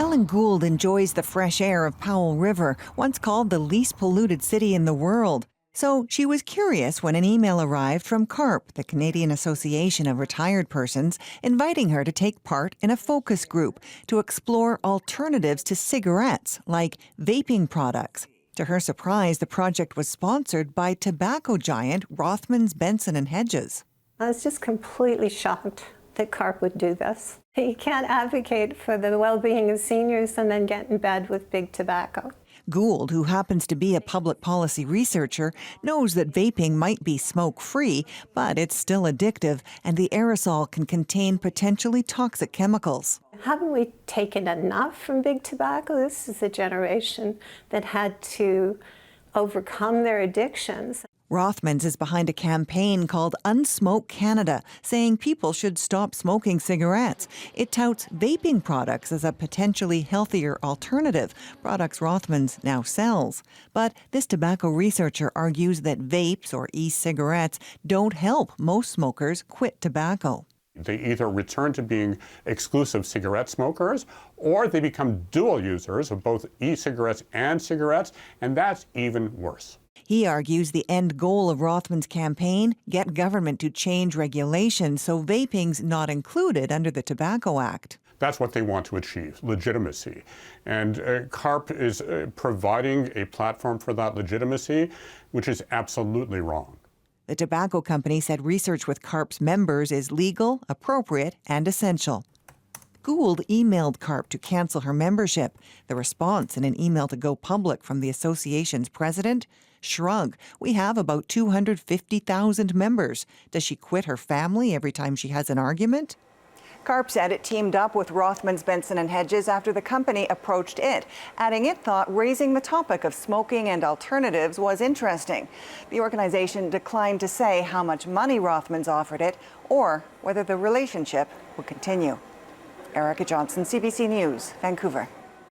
Ellen Gould enjoys the fresh air of Powell River, once called the least polluted city in the world. So she was curious when an email arrived from CARP, the Canadian Association of Retired Persons, inviting her to take part in a focus group to explore alternatives to cigarettes, like vaping products. To her surprise, the project was sponsored by tobacco giant Rothmans, Benson and Hedges. I was just completely shocked that CARP would do this. You can't advocate for the well-being of seniors and then get in bed with big tobacco. Gould, who happens to be a public policy researcher, knows that vaping might be smoke-free, but it's still addictive, and the aerosol can contain potentially toxic chemicals. Haven't we taken enough from big tobacco? This is a generation that had to overcome their addictions. Rothmans is behind a campaign called Unsmoke Canada, saying people should stop smoking cigarettes. It touts vaping products as a potentially healthier alternative, products Rothmans now sells. But this tobacco researcher argues that vapes or e-cigarettes don't help most smokers quit tobacco. They either return to being exclusive cigarette smokers, or they become dual users of both e-cigarettes and cigarettes, and that's even worse. He argues the end goal of Rothman's campaign, get government to change regulations so vaping's not included under the Tobacco Act. That's what they want to achieve, legitimacy. And CARP is providing a platform for that legitimacy, which is absolutely wrong. The tobacco company said research with CARP's members is legal, appropriate, and essential. Gould emailed CARP to cancel her membership. The response in an email to go public from the association's president? Shrug. We have about 250,000 members. Does she quit her family every time she has an argument? CARP said it teamed up with Rothmans, Benson and Hedges after the company approached it, adding it thought raising the topic of smoking and alternatives was interesting. The organization declined to say how much money Rothmans offered it or whether the relationship would continue. Erica Johnson, CBC News, Vancouver.